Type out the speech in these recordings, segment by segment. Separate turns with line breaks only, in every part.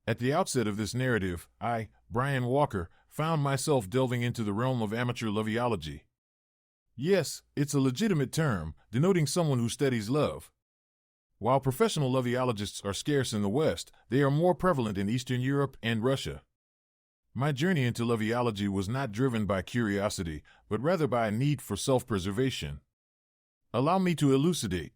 At the outset of this narrative, I, Brian Walker, found myself delving into the realm of amateur loveology. Yes, it's a legitimate term, denoting someone who studies love. While professional loveologists are scarce in the West, they are more prevalent in Eastern Europe and Russia. My journey into loveology was not driven by curiosity, but rather by a need for self-preservation. Allow me to elucidate.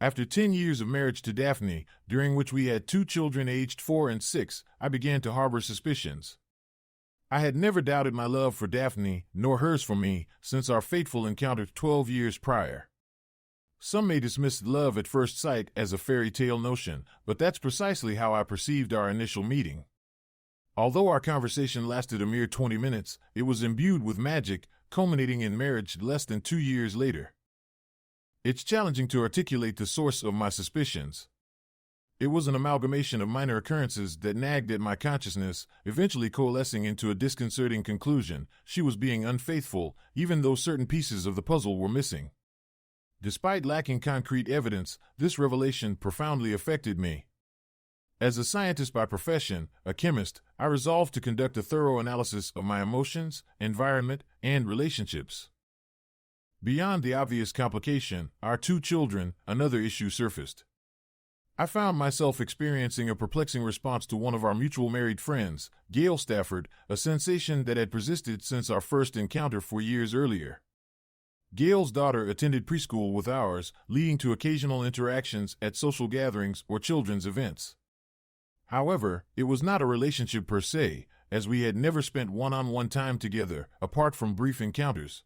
After 10 years of marriage to Daphne, during which we had 2 children aged 4 and 6, I began to harbor suspicions. I had never doubted my love for Daphne, nor hers for me, since our fateful encounter 12 years prior. Some may dismiss love at first sight as a fairy tale notion, but that's precisely how I perceived our initial meeting. Although our conversation lasted a mere 20 minutes, it was imbued with magic, culminating in marriage less than 2 years later. It's challenging to articulate the source of my suspicions. It was an amalgamation of minor occurrences that nagged at my consciousness, eventually coalescing into a disconcerting conclusion: she was being unfaithful, even though certain pieces of the puzzle were missing. Despite lacking concrete evidence, this revelation profoundly affected me. As a scientist by profession, a chemist, I resolved to conduct a thorough analysis of my emotions, environment, and relationships. Beyond the obvious complication, our 2 children, another issue surfaced. I found myself experiencing a perplexing response to one of our mutual married friends, Gail Stafford, a sensation that had persisted since our first encounter 4 years earlier. Gail's daughter attended preschool with ours, leading to occasional interactions at social gatherings or children's events. However, it was not a relationship per se, as we had never spent one-on-one time together, apart from brief encounters.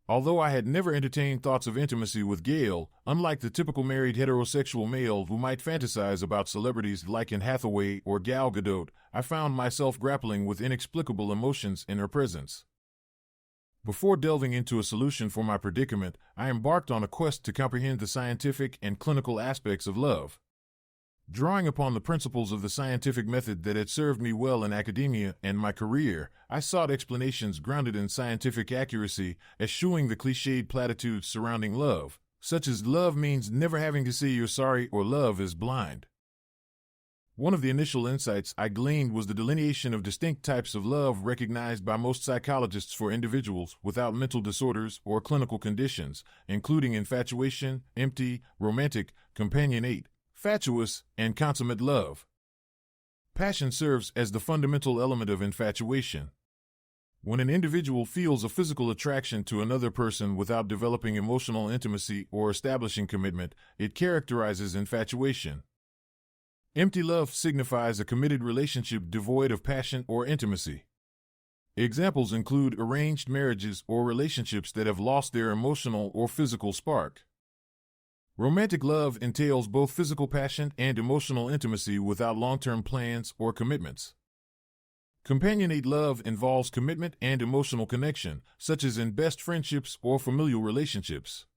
Although I had never entertained thoughts of intimacy with Gail, unlike the typical married heterosexual male who might fantasize about celebrities like Anne Hathaway or Gal Gadot, I found myself grappling with inexplicable emotions in her presence. Before delving into a solution for my predicament, I embarked on a quest to comprehend the scientific and clinical aspects of love. Drawing upon the principles of the scientific method that had served me well in academia and my career, I sought explanations grounded in scientific accuracy, eschewing the cliched platitudes surrounding love, such as love means never having to say you're sorry or love is blind. One of the initial insights I gleaned was the delineation of distinct types of love recognized by most psychologists for individuals without mental disorders or clinical conditions, including infatuation, empty, romantic, companionate, fatuous, and consummate love. Passion serves as the fundamental element of infatuation. When an individual feels a physical attraction to another person without developing emotional intimacy or establishing commitment, it characterizes infatuation. Empty love signifies a committed relationship devoid of passion or intimacy. Examples include arranged marriages or relationships that have lost their emotional or physical spark. Romantic love entails both physical passion and emotional intimacy without long-term plans or commitments. Companionate love involves commitment and emotional connection, such as in best friendships or familial relationships.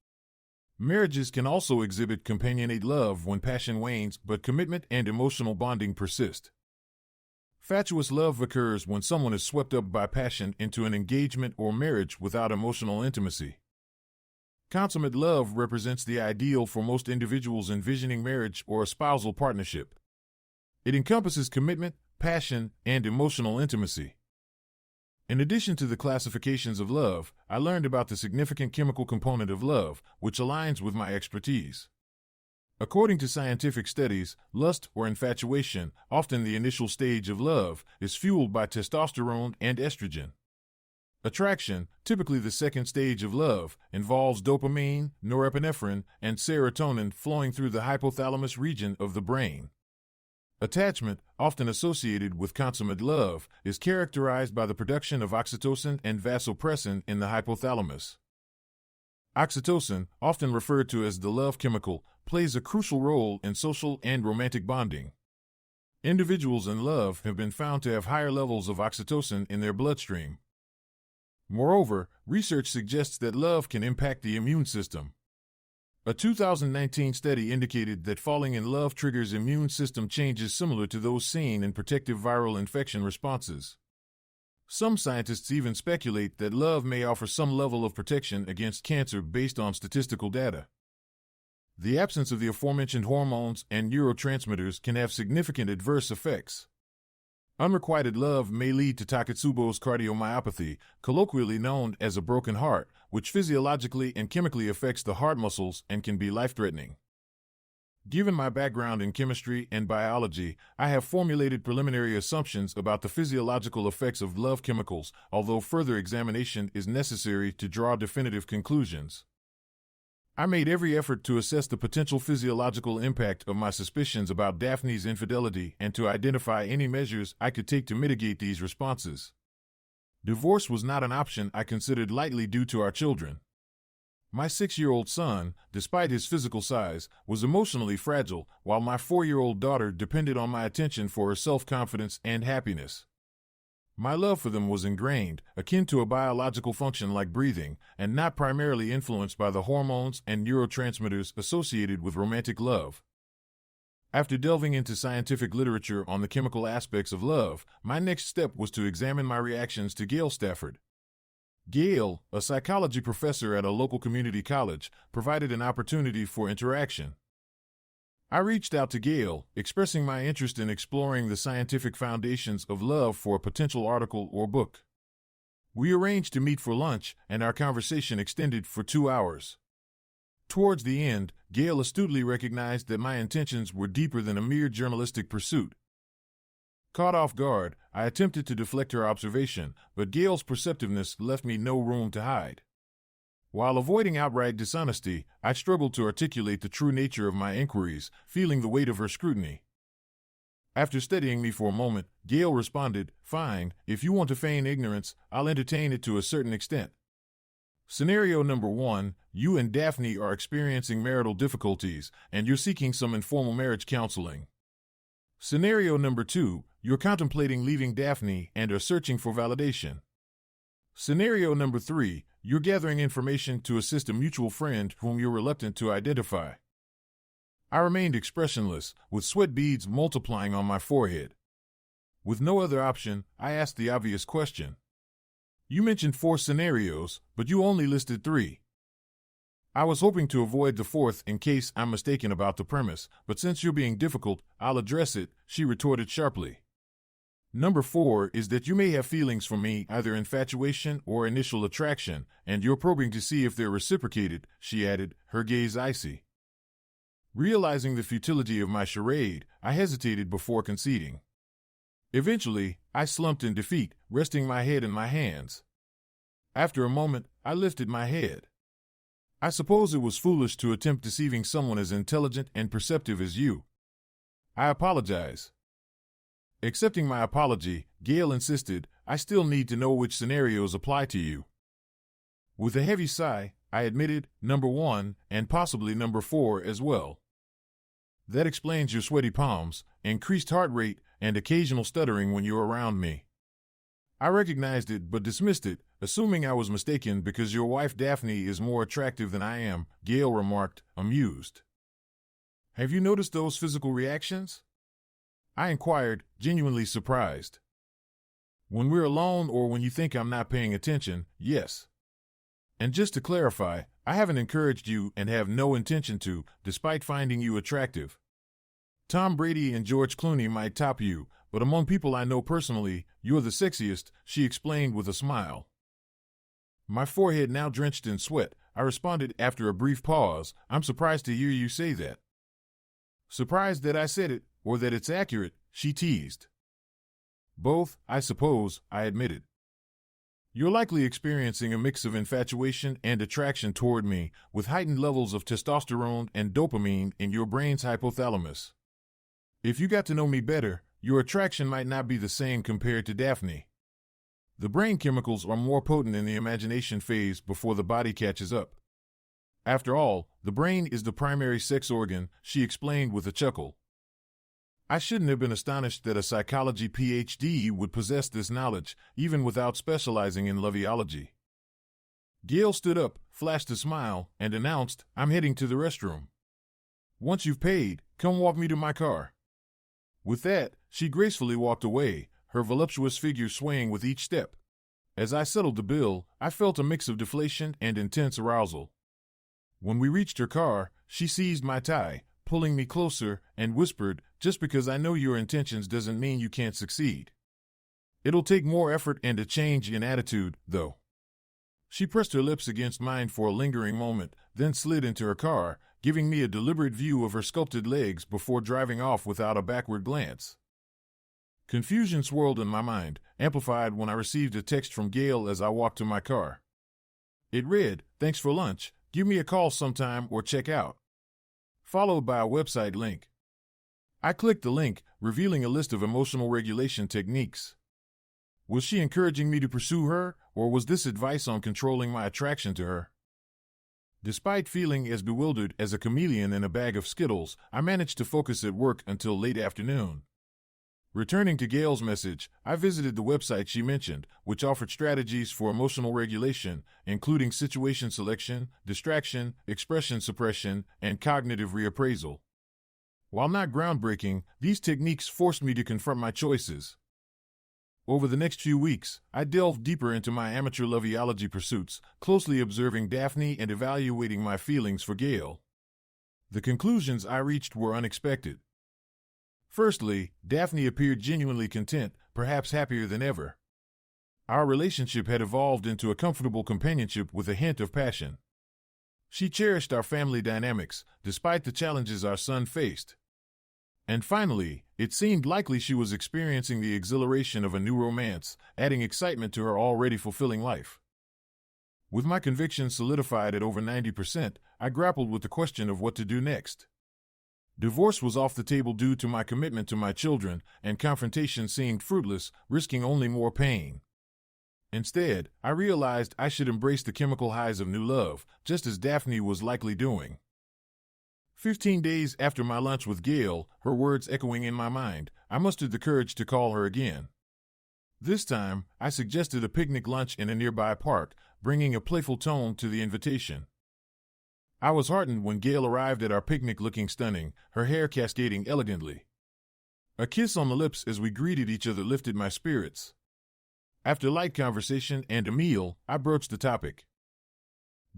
Marriages can also exhibit companionate love when passion wanes but commitment and emotional bonding persist. Fatuous love occurs when someone is swept up by passion into an engagement or marriage without emotional intimacy. Consummate love represents the ideal for most individuals envisioning marriage or a spousal partnership. It encompasses commitment, passion, and emotional intimacy. In addition to the classifications of love, I learned about the significant chemical component of love, which aligns with my expertise. According to scientific studies, lust or infatuation, often the initial stage of love, is fueled by testosterone and estrogen. Attraction, typically the second stage of love, involves dopamine, norepinephrine, and serotonin flowing through the hypothalamus region of the brain. Attachment, often associated with consummate love, is characterized by the production of oxytocin and vasopressin in the hypothalamus. Oxytocin, often referred to as the love chemical, plays a crucial role in social and romantic bonding. Individuals in love have been found to have higher levels of oxytocin in their bloodstream. Moreover, research suggests that love can impact the immune system. A 2019 study indicated that falling in love triggers immune system changes similar to those seen in protective viral infection responses. Some scientists even speculate that love may offer some level of protection against cancer based on statistical data. The absence of the aforementioned hormones and neurotransmitters can have significant adverse effects. Unrequited love may lead to Takotsubo's cardiomyopathy, colloquially known as a broken heart, which physiologically and chemically affects the heart muscles and can be life-threatening. Given my background in chemistry and biology, I have formulated preliminary assumptions about the physiological effects of love chemicals, although further examination is necessary to draw definitive conclusions. I made every effort to assess the potential physiological impact of my suspicions about Daphne's infidelity and to identify any measures I could take to mitigate these responses. Divorce was not an option I considered lightly due to our children. My 6-year-old son, despite his physical size, was emotionally fragile, while my 4-year-old daughter depended on my attention for her self-confidence and happiness. My love for them was ingrained, akin to a biological function like breathing, and not primarily influenced by the hormones and neurotransmitters associated with romantic love. After delving into scientific literature on the chemical aspects of love, my next step was to examine my reactions to Gail Stafford. Gail, a psychology professor at a local community college, provided an opportunity for interaction. I reached out to Gail, expressing my interest in exploring the scientific foundations of love for a potential article or book. We arranged to meet for lunch, and our conversation extended for 2 hours. Towards the end, Gail astutely recognized that my intentions were deeper than a mere journalistic pursuit. Caught off guard, I attempted to deflect her observation, but Gail's perceptiveness left me no room to hide. While avoiding outright dishonesty, I struggled to articulate the true nature of my inquiries, feeling the weight of her scrutiny. After studying me for a moment, Gail responded, "Fine, if you want to feign ignorance, I'll entertain it to a certain extent. Scenario number 1, you and Daphne are experiencing marital difficulties, and you're seeking some informal marriage counseling. Scenario number 2, you're contemplating leaving Daphne and are searching for validation. Scenario number 3, you're gathering information to assist a mutual friend whom you're reluctant to identify." I remained expressionless, with sweat beads multiplying on my forehead. With no other option, I asked the obvious question. "You mentioned 4 scenarios, but you only listed 3. I was hoping to avoid the 4th in case I'm mistaken about the premise, but since you're being difficult, I'll address it," she retorted sharply. "Number 4 is that you may have feelings for me, either infatuation or initial attraction, and you're probing to see if they're reciprocated," she added, her gaze icy. Realizing the futility of my charade, I hesitated before conceding. Eventually, I slumped in defeat, resting my head in my hands. After a moment, I lifted my head. "I suppose it was foolish to attempt deceiving someone as intelligent and perceptive as you. I apologize." Accepting my apology, Gail insisted, "I still need to know which scenarios apply to you." With a heavy sigh, I admitted, "Number 1, and possibly number 4 as well." "That explains your sweaty palms, increased heart rate, and occasional stuttering when you're around me." I recognized it but dismissed it, assuming I was mistaken because your wife Daphne is more attractive than I am, Gail remarked, amused. "Have you noticed those physical reactions?" I inquired, genuinely surprised. "When we're alone or when you think I'm not paying attention, yes. And just to clarify, I haven't encouraged you and have no intention to, despite finding you attractive. Tom Brady and George Clooney might top you, but among people I know personally, you're the sexiest," she explained with a smile. My forehead now drenched in sweat, I responded after a brief pause, "I'm surprised to hear you say that." "Surprised that I said it, or that it's accurate," she teased. "Both, I suppose," I admitted. "You're likely experiencing a mix of infatuation and attraction toward me, with heightened levels of testosterone and dopamine in your brain's hypothalamus. If you got to know me better, your attraction might not be the same compared to Daphne. The brain chemicals are more potent in the imagination phase before the body catches up. After all, the brain is the primary sex organ," she explained with a chuckle. I shouldn't have been astonished that a psychology PhD would possess this knowledge, even without specializing in loveology. Gail stood up, flashed a smile, and announced, "I'm heading to the restroom. Once you've paid, come walk me to my car." With that, she gracefully walked away, her voluptuous figure swaying with each step. As I settled the bill, I felt a mix of deflation and intense arousal. When we reached her car, She seized my tie, pulling me closer, and whispered, "Just because I know your intentions doesn't mean you can't succeed. It'll take more effort and a change in attitude, though." She pressed her lips against mine for a lingering moment, then slid into her car, giving me a deliberate view of her sculpted legs before driving off without a backward glance. Confusion swirled in my mind, amplified when I received a text from Gail as I walked to my car. It read, "Thanks for lunch, give me a call sometime or check out," followed by a website link. I clicked the link, revealing a list of emotional regulation techniques. Was she encouraging me to pursue her, or was this advice on controlling my attraction to her? Despite feeling as bewildered as a chameleon in a bag of Skittles, I managed to focus at work until late afternoon. Returning to Gail's message, I visited the website she mentioned, which offered strategies for emotional regulation, including situation selection, distraction, expression suppression, and cognitive reappraisal. While not groundbreaking, these techniques forced me to confront my choices. Over the next few weeks, I delved deeper into my amateur loveology pursuits, closely observing Daphne and evaluating my feelings for Gail. The conclusions I reached were unexpected. Firstly, Daphne appeared genuinely content, perhaps happier than ever. Our relationship had evolved into a comfortable companionship with a hint of passion. She cherished our family dynamics, despite the challenges our son faced. And finally, it seemed likely she was experiencing the exhilaration of a new romance, adding excitement to her already fulfilling life. With my convictions solidified at over 90%, I grappled with the question of what to do next. Divorce was off the table due to my commitment to my children, and confrontation seemed fruitless, risking only more pain. Instead, I realized I should embrace the chemical highs of new love, just as Daphne was likely doing. 15 days after my lunch with Gail, her words echoing in my mind, I mustered the courage to call her again. This time, I suggested a picnic lunch in a nearby park, bringing a playful tone to the invitation. I was heartened when Gail arrived at our picnic looking stunning, her hair cascading elegantly. A kiss on the lips as we greeted each other lifted my spirits. After light conversation and a meal, I broached the topic.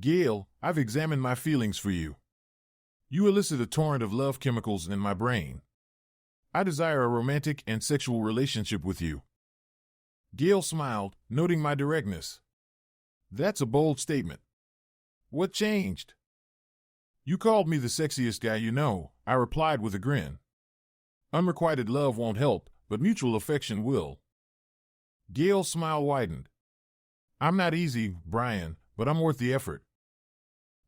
"Gail, I've examined my feelings for you. You elicit a torrent of love chemicals in my brain. I desire a romantic and sexual relationship with you." Gail smiled, noting my directness. "That's a bold statement. What changed?" "You called me the sexiest guy you know," I replied with a grin. "Unrequited love won't help, but mutual affection will." Gail's smile widened. "I'm not easy, Brian, but I'm worth the effort."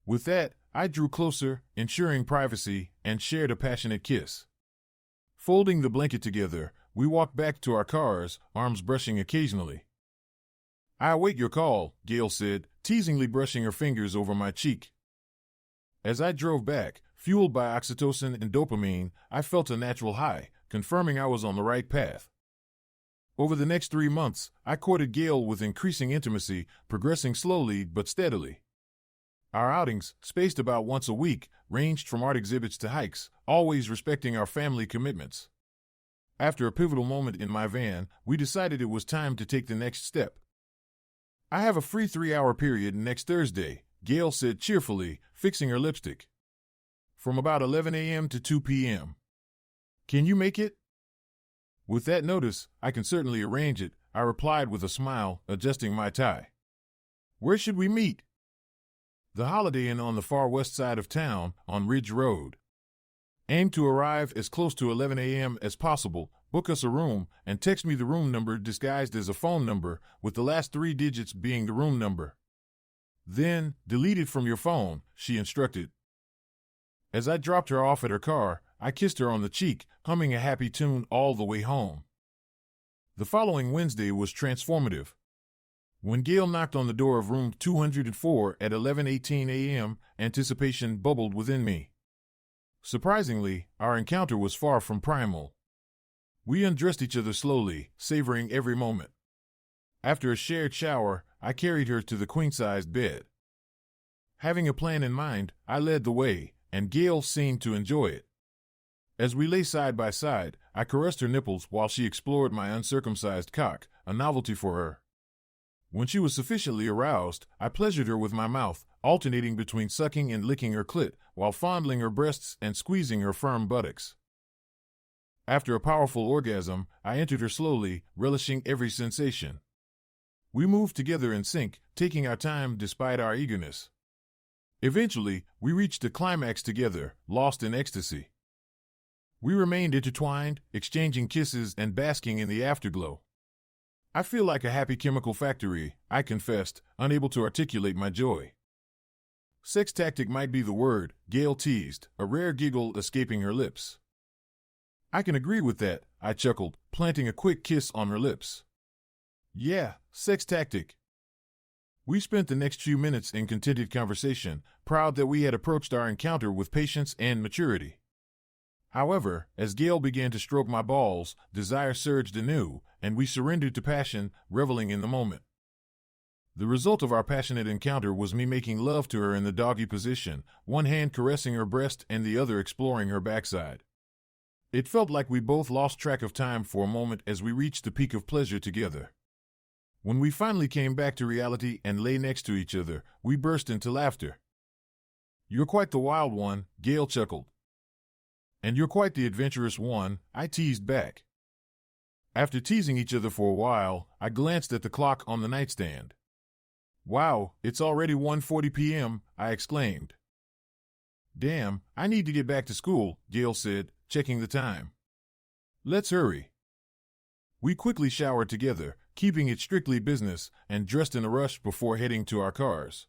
With that, I drew closer, ensuring privacy, and shared a passionate kiss. Folding the blanket together, we walked back to our cars, arms brushing occasionally. "I await your call," Gail said, teasingly brushing her fingers over my cheek. As I drove back, fueled by oxytocin and dopamine, I felt a natural high, confirming I was on the right path. Over the next 3 months, I courted Gail with increasing intimacy, progressing slowly but steadily. Our outings, spaced about once a week, ranged from art exhibits to hikes, always respecting our family commitments. After a pivotal moment in my van, we decided it was time to take the next step. "I have a free 3-hour period next Thursday," Gail said cheerfully, fixing her lipstick. "From about 11 a.m. to 2 p.m. Can you make it?" "With that notice, I can certainly arrange it," I replied with a smile, adjusting my tie. "Where should we meet?" "The Holiday Inn on the far west side of town, on Ridge Road. Aim to arrive as close to 11 a.m. as possible, book us a room, and text me the room number disguised as a phone number, with the last 3 digits being the room number. Then, delete it from your phone," she instructed. As I dropped her off at her car, I kissed her on the cheek, humming a happy tune all the way home. The following Wednesday was transformative. When Gail knocked on the door of room 204 at 11:18 a.m., anticipation bubbled within me. Surprisingly, our encounter was far from primal. We undressed each other slowly, savoring every moment. After a shared shower, I carried her to the queen-sized bed. Having a plan in mind, I led the way, and Gail seemed to enjoy it. As we lay side by side, I caressed her nipples while she explored my uncircumcised cock, a novelty for her. When she was sufficiently aroused, I pleasured her with my mouth, alternating between sucking and licking her clit while fondling her breasts and squeezing her firm buttocks. After a powerful orgasm, I entered her slowly, relishing every sensation. We moved together in sync, taking our time despite our eagerness. Eventually, we reached a climax together, lost in ecstasy. We remained intertwined, exchanging kisses and basking in the afterglow. I feel like a happy chemical factory, I confessed, unable to articulate my joy. Sex tactic might be the word, Gail teased, a rare giggle escaping her lips. I can agree with that, I chuckled, planting a quick kiss on her lips. Yeah, sex tactic. We spent the next few minutes in contented conversation, proud that we had approached our encounter with patience and maturity. However, as Gail began to stroke my balls, desire surged anew, and we surrendered to passion, reveling in the moment. The result of our passionate encounter was me making love to her in the doggy position, one hand caressing her breast and the other exploring her backside. It felt like we both lost track of time for a moment as we reached the peak of pleasure together. When we finally came back to reality and lay next to each other, we burst into laughter. You're quite the wild one, Gail chuckled. And you're quite the adventurous one, I teased back. After teasing each other for a while, I glanced at the clock on the nightstand. Wow, it's already 1:40 p.m., I exclaimed. Damn, I need to get back to school, Gail said, checking the time. Let's hurry. We quickly showered together, keeping it strictly business, and dressed in a rush before heading to our cars.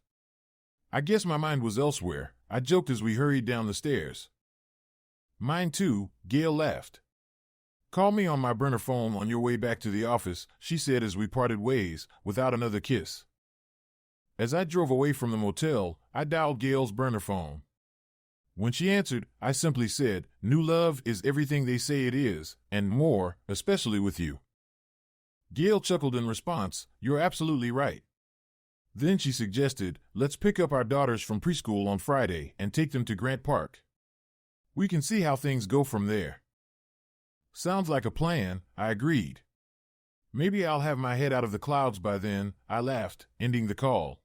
I guess my mind was elsewhere, I joked as we hurried down the stairs. Mine too, Gail laughed. Call me on my burner phone on your way back to the office, she said as we parted ways, without another kiss. As I drove away from the motel, I dialed Gail's burner phone. When she answered, I simply said, "New love is everything they say it is, and more, especially with you." Gail chuckled in response, "You're absolutely right." Then she suggested, "Let's pick up our daughters from preschool on Friday and take them to Grant Park. We can see how things go from there." Sounds like a plan, I agreed. Maybe I'll have my head out of the clouds by then, I laughed, ending the call.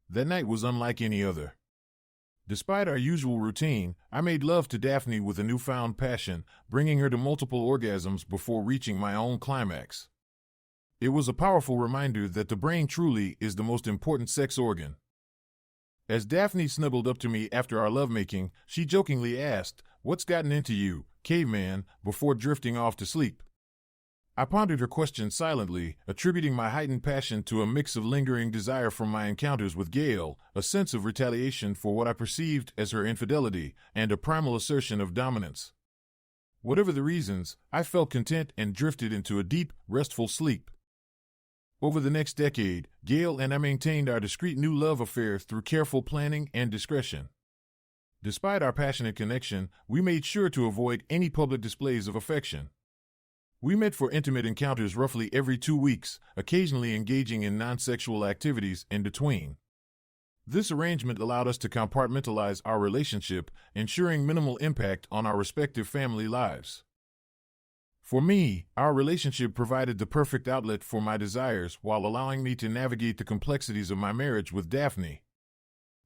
That night was unlike any other. Despite our usual routine, I made love to Daphne with a newfound passion, bringing her to multiple orgasms before reaching my own climax. It was a powerful reminder that the brain truly is the most important sex organ. As Daphne snuggled up to me after our lovemaking, she jokingly asked, "What's gotten into you, caveman?" before drifting off to sleep. I pondered her question silently, attributing my heightened passion to a mix of lingering desire from my encounters with Gail, a sense of retaliation for what I perceived as her infidelity, and a primal assertion of dominance. Whatever the reasons, I felt content and drifted into a deep, restful sleep. Over the next decade, Gail and I maintained our discreet new love affair through careful planning and discretion. Despite our passionate connection, we made sure to avoid any public displays of affection. We met for intimate encounters roughly every 2 weeks, occasionally engaging in non-sexual activities in between. This arrangement allowed us to compartmentalize our relationship, ensuring minimal impact on our respective family lives. For me, our relationship provided the perfect outlet for my desires while allowing me to navigate the complexities of my marriage with Daphne.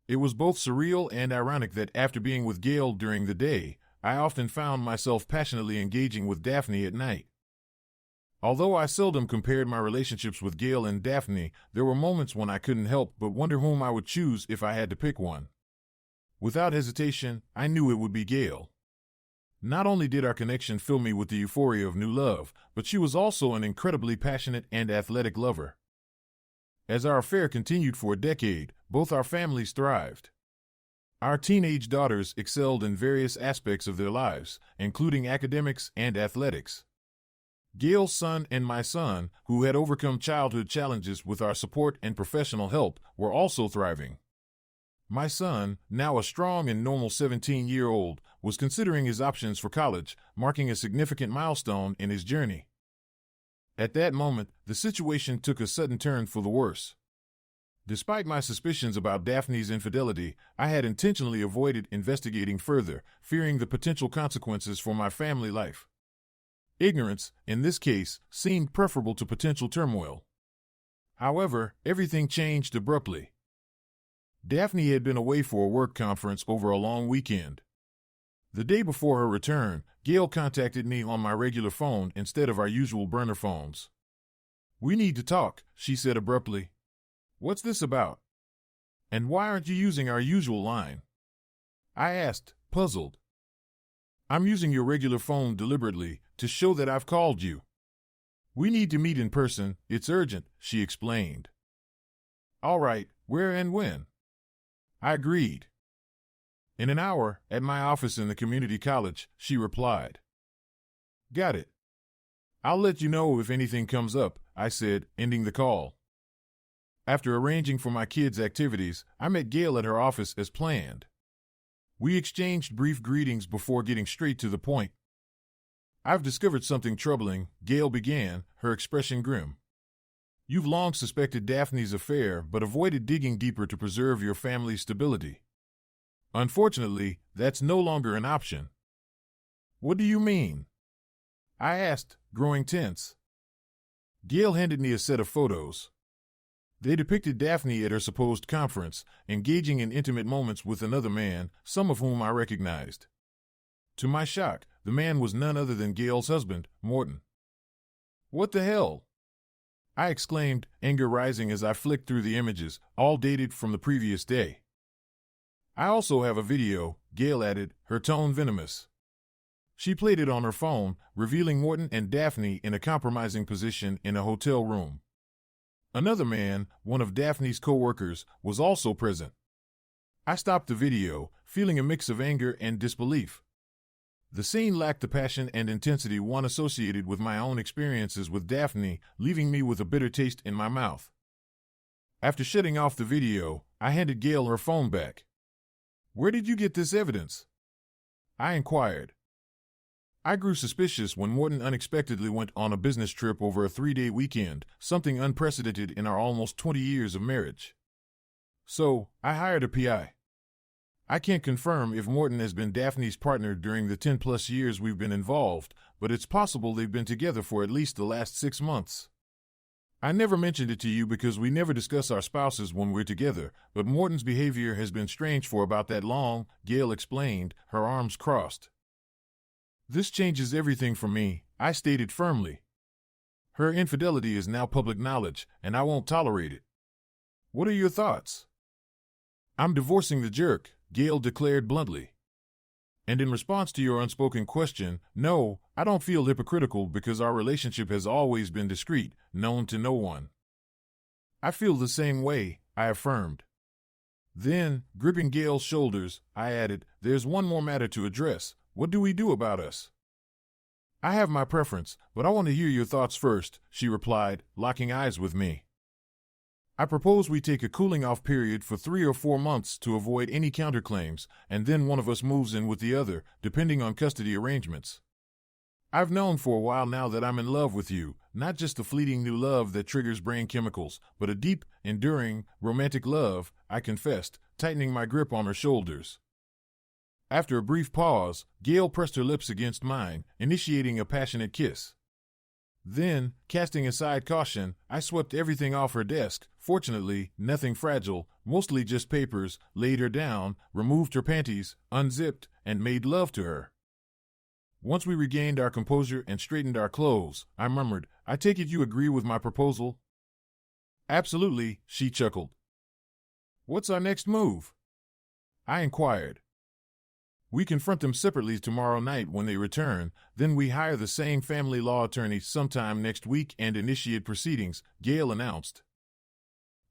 It was both surreal and ironic that after being with Gail during the day, I often found myself passionately engaging with Daphne at night. Although I seldom compared my relationships with Gail and Daphne, there were moments when I couldn't help but wonder whom I would choose if I had to pick one. Without hesitation, I knew it would be Gail. Not only did our connection fill me with the euphoria of new love, but she was also an incredibly passionate and athletic lover. As our affair continued for a decade, both our families thrived. Our teenage daughters excelled in various aspects of their lives, including academics and athletics. Gail's son and my son, who had overcome childhood challenges with our support and professional help, were also thriving. My son, now a strong and normal 17-year-old, was considering his options for college, marking a significant milestone in his journey. At that moment, the situation took a sudden turn for the worse. Despite my suspicions about Daphne's infidelity, I had intentionally avoided investigating further, fearing the potential consequences for my family life. Ignorance, in this case, seemed preferable to potential turmoil. However, everything changed abruptly. Daphne had been away for a work conference over a long weekend. The day before her return, Gail contacted me on my regular phone instead of our usual burner phones. "We need to talk," she said abruptly. "What's this about? And why aren't you using our usual line?" I asked, puzzled. "I'm using your regular phone deliberately to show that I've called you. We need to meet in person, it's urgent," she explained. "All right, where and when?" I agreed. "In an hour, at my office in the community college," she replied. "Got it. I'll let you know if anything comes up," I said, ending the call. After arranging for my kids' activities, I met Gail at her office as planned. We exchanged brief greetings before getting straight to the point. "I've discovered something troubling," Gail began, her expression grim. "You've long suspected Daphne's affair but avoided digging deeper to preserve your family's stability. Unfortunately, that's no longer an option." "What do you mean?" I asked, growing tense. Gail handed me a set of photos. They depicted Daphne at her supposed conference, engaging in intimate moments with another man, some of whom I recognized. To my shock, the man was none other than Gail's husband, Morton. "What the hell?" I exclaimed, anger rising as I flicked through the images, all dated from the previous day. "I also have a video," Gail added, her tone venomous. She played it on her phone, revealing Morton and Daphne in a compromising position in a hotel room. Another man, one of Daphne's co-workers, was also present. I stopped the video, feeling a mix of anger and disbelief. The scene lacked the passion and intensity one associated with my own experiences with Daphne, leaving me with a bitter taste in my mouth. After shutting off the video, I handed Gail her phone back. "Where did you get this evidence?" I inquired. I grew suspicious when Morton unexpectedly went on a business trip over a 3-day weekend, something unprecedented in our almost 20 years of marriage. So, I hired a PI. I can't confirm if Morton has been Daphne's partner during the 10-plus years we've been involved, but it's possible they've been together for at least the last 6 months. I never mentioned it to you because we never discuss our spouses when we're together, but Morton's behavior has been strange for about that long," Gail explained, her arms crossed. "This changes everything for me," I stated firmly. "Her infidelity is now public knowledge, and I won't tolerate it. What are your thoughts?" "I'm divorcing the jerk," Gail declared bluntly. "And in response to your unspoken question, no, I don't feel hypocritical because our relationship has always been discreet, known to no one." "I feel the same way," I affirmed. Then, gripping Gail's shoulders, I added, "There's one more matter to address. What do we do about us?" "I have my preference, but I want to hear your thoughts first," she replied, locking eyes with me. "I propose we take a cooling-off period for 3 or 4 months to avoid any counterclaims, and then one of us moves in with the other, depending on custody arrangements. I've known for a while now that I'm in love with you, not just a fleeting new love that triggers brain chemicals, but a deep, enduring, romantic love," I confessed, tightening my grip on her shoulders. After a brief pause, Gail pressed her lips against mine, initiating a passionate kiss. Then, casting aside caution, I swept everything off her desk, fortunately, nothing fragile, mostly just papers, laid her down, removed her panties, unzipped, and made love to her. Once we regained our composure and straightened our clothes, I murmured, "I take it you agree with my proposal?" "Absolutely," she chuckled. "What's our next move?" I inquired. "We confront them separately tomorrow night when they return, then we hire the same family law attorney sometime next week and initiate proceedings," Gail announced.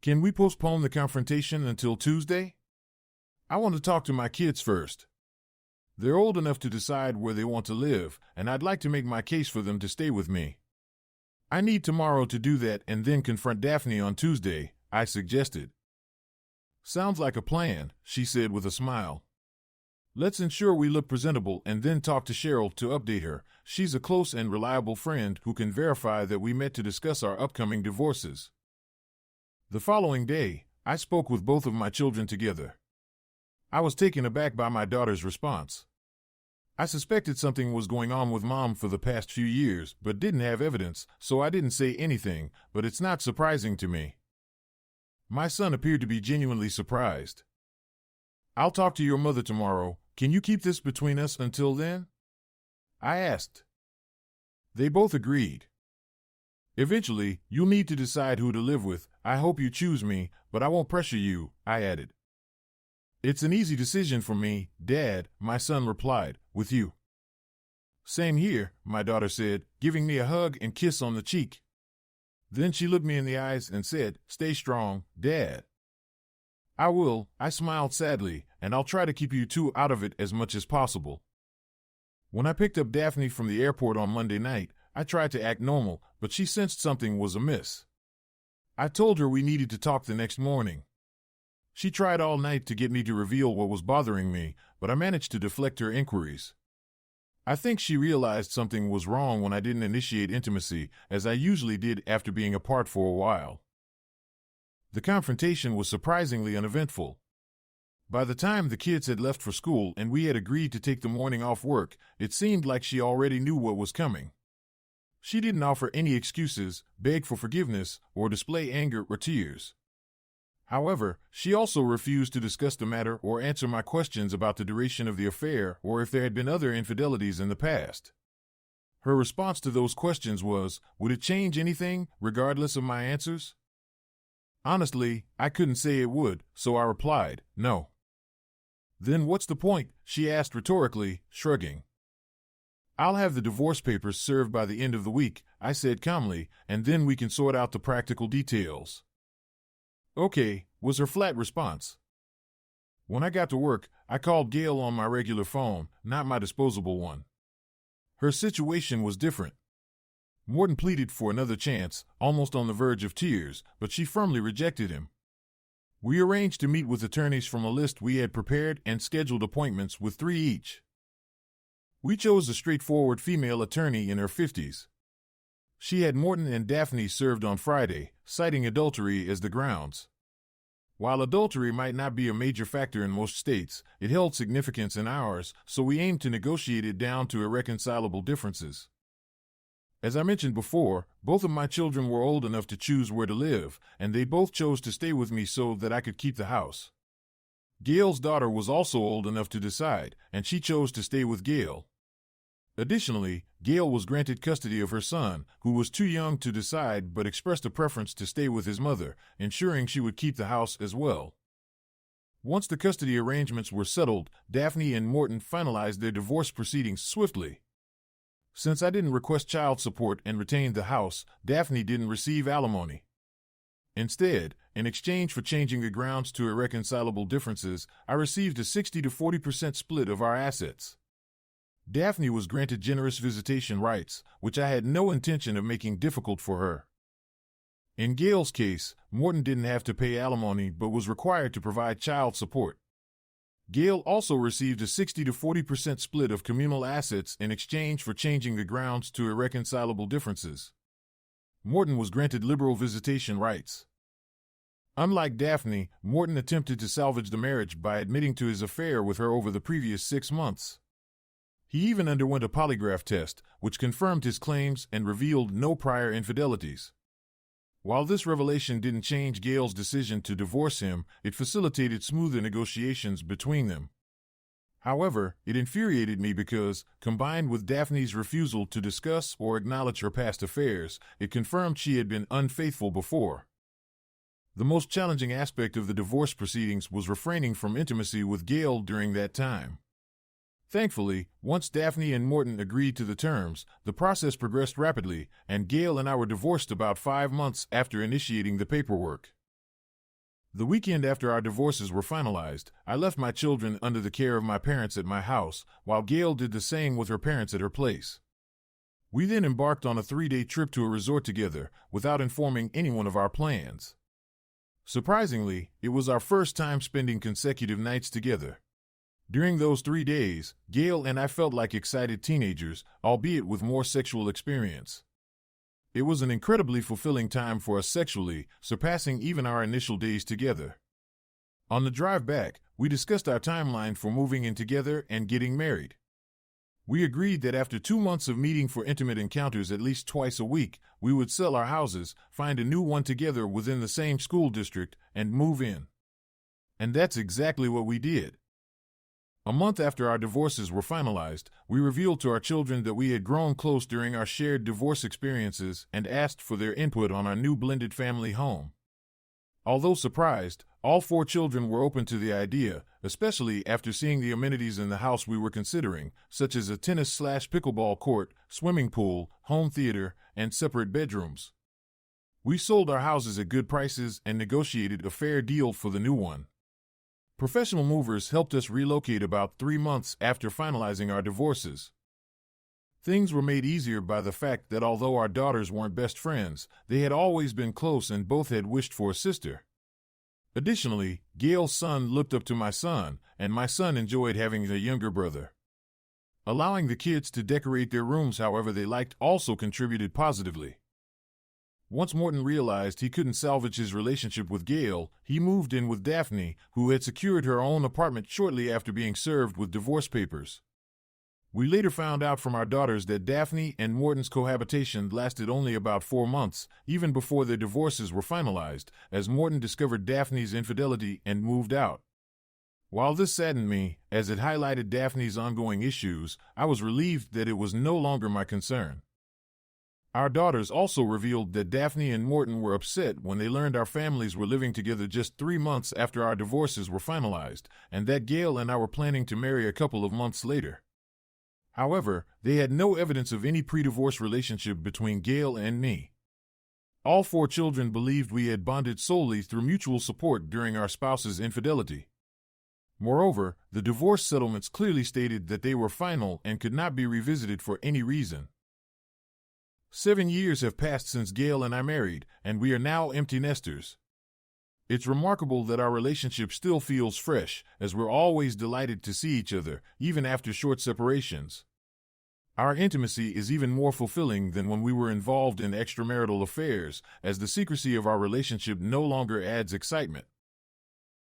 "Can we postpone the confrontation until Tuesday? I want to talk to my kids first. They're old enough to decide where they want to live, and I'd like to make my case for them to stay with me. I need tomorrow to do that and then confront Daphne on Tuesday," I suggested. "Sounds like a plan," she said with a smile. "Let's ensure we look presentable and then talk to Cheryl to update her. She's a close and reliable friend who can verify that we met to discuss our upcoming divorces." The following day, I spoke with both of my children together. I was taken aback by my daughter's response. I suspected something was going on with Mom for the past few years, but didn't have evidence, so I didn't say anything, but it's not surprising to me. My son appeared to be genuinely surprised. I'll talk to your mother tomorrow. Can you keep this between us until then? I asked. They both agreed. Eventually, you'll need to decide who to live with. I hope you choose me, but I won't pressure you, I added. It's an easy decision for me, Dad, my son replied, with you. Same here, my daughter said, giving me a hug and kiss on the cheek. Then she looked me in the eyes and said, Stay strong, Dad. I will, I smiled sadly, and I'll try to keep you two out of it as much as possible. When I picked up Daphne from the airport on Monday night, I tried to act normal, but she sensed something was amiss. I told her we needed to talk the next morning. She tried all night to get me to reveal what was bothering me, but I managed to deflect her inquiries. I think she realized something was wrong when I didn't initiate intimacy, as I usually did after being apart for a while. The confrontation was surprisingly uneventful. By the time the kids had left for school and we had agreed to take the morning off work, it seemed like she already knew what was coming. She didn't offer any excuses, beg for forgiveness, or display anger or tears. However, she also refused to discuss the matter or answer my questions about the duration of the affair or if there had been other infidelities in the past. Her response to those questions was, would it change anything, regardless of my answers? Honestly, I couldn't say it would, so I replied, no. Then what's the point? She asked rhetorically, shrugging. I'll have the divorce papers served by the end of the week, I said calmly, and then we can sort out the practical details. Okay, was her flat response. When I got to work, I called Gail on my regular phone, not my disposable one. Her situation was different. Morton pleaded for another chance, almost on the verge of tears, but she firmly rejected him. We arranged to meet with attorneys from a list we had prepared and scheduled appointments with 3 each. We chose a straightforward female attorney in her 50s. She had Morton and Daphne served on Friday, citing adultery as the grounds. While adultery might not be a major factor in most states, it held significance in ours, so we aimed to negotiate it down to irreconcilable differences. As I mentioned before, both of my children were old enough to choose where to live, and they both chose to stay with me so that I could keep the house. Gail's daughter was also old enough to decide, and she chose to stay with Gail. Additionally, Gail was granted custody of her son, who was too young to decide but expressed a preference to stay with his mother, ensuring she would keep the house as well. Once the custody arrangements were settled, Daphne and Morton finalized their divorce proceedings swiftly. Since I didn't request child support and retained the house, Daphne didn't receive alimony. Instead, in exchange for changing the grounds to irreconcilable differences, I received a 60 to 40% split of our assets. Daphne was granted generous visitation rights, which I had no intention of making difficult for her. In Gail's case, Morton didn't have to pay alimony but was required to provide child support. Gail also received a 60 to 40% split of communal assets in exchange for changing the grounds to irreconcilable differences. Morton was granted liberal visitation rights. Unlike Daphne, Morton attempted to salvage the marriage by admitting to his affair with her over the previous 6 months. He even underwent a polygraph test, which confirmed his claims and revealed no prior infidelities. While this revelation didn't change Gail's decision to divorce him, it facilitated smoother negotiations between them. However, it infuriated me because, combined with Daphne's refusal to discuss or acknowledge her past affairs, it confirmed she had been unfaithful before. The most challenging aspect of the divorce proceedings was refraining from intimacy with Gail during that time. Thankfully, once Daphne and Morton agreed to the terms, the process progressed rapidly, and Gail and I were divorced about 5 months after initiating the paperwork. The weekend after our divorces were finalized, I left my children under the care of my parents at my house, while Gail did the same with her parents at her place. We then embarked on a 3-day trip to a resort together, without informing anyone of our plans. Surprisingly, it was our first time spending consecutive nights together. During those 3 days, Gail and I felt like excited teenagers, albeit with more sexual experience. It was an incredibly fulfilling time for us sexually, surpassing even our initial days together. On the drive back, we discussed our timeline for moving in together and getting married. We agreed that after 2 months of meeting for intimate encounters at least twice a week, we would sell our houses, find a new one together within the same school district, and move in. And that's exactly what we did. A month after our divorces were finalized, we revealed to our children that we had grown close during our shared divorce experiences and asked for their input on our new blended family home. Although surprised, all 4 children were open to the idea, especially after seeing the amenities in the house we were considering, such as a tennis/pickleball court, swimming pool, home theater, and separate bedrooms. We sold our houses at good prices and negotiated a fair deal for the new one. Professional movers helped us relocate about 3 months after finalizing our divorces. Things were made easier by the fact that although our daughters weren't best friends, they had always been close and both had wished for a sister. Additionally, Gail's son looked up to my son, and my son enjoyed having a younger brother. Allowing the kids to decorate their rooms however they liked also contributed positively. Once Morton realized he couldn't salvage his relationship with Gail, he moved in with Daphne, who had secured her own apartment shortly after being served with divorce papers. We later found out from our daughters that Daphne and Morton's cohabitation lasted only about 4 months, even before their divorces were finalized, as Morton discovered Daphne's infidelity and moved out. While this saddened me, as it highlighted Daphne's ongoing issues, I was relieved that it was no longer my concern. Our daughters also revealed that Daphne and Morton were upset when they learned our families were living together just 3 months after our divorces were finalized, and that Gail and I were planning to marry a couple of months later. However, they had no evidence of any pre-divorce relationship between Gail and me. All 4 children believed we had bonded solely through mutual support during our spouse's infidelity. Moreover, the divorce settlements clearly stated that they were final and could not be revisited for any reason. 7 years have passed since Gail and I married, and we are now empty nesters. It's remarkable that our relationship still feels fresh, as we're always delighted to see each other, even after short separations. Our intimacy is even more fulfilling than when we were involved in extramarital affairs, as the secrecy of our relationship no longer adds excitement.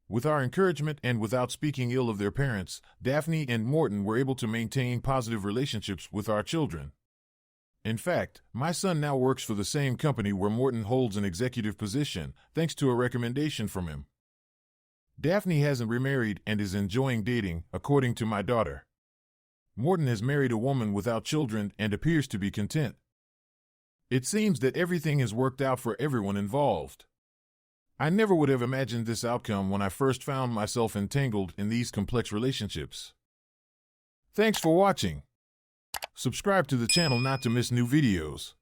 With our encouragement and without speaking ill of their parents, Daphne and Morton were able to maintain positive relationships with our children. In fact, my son now works for the same company where Morton holds an executive position, thanks to a recommendation from him. Daphne hasn't remarried and is enjoying dating, according to my daughter. Morton has married a woman without children and appears to be content. It seems that everything has worked out for everyone involved. I never would have imagined this outcome when I first found myself entangled in these complex relationships. Thanks for watching. Subscribe to the channel not to miss new videos.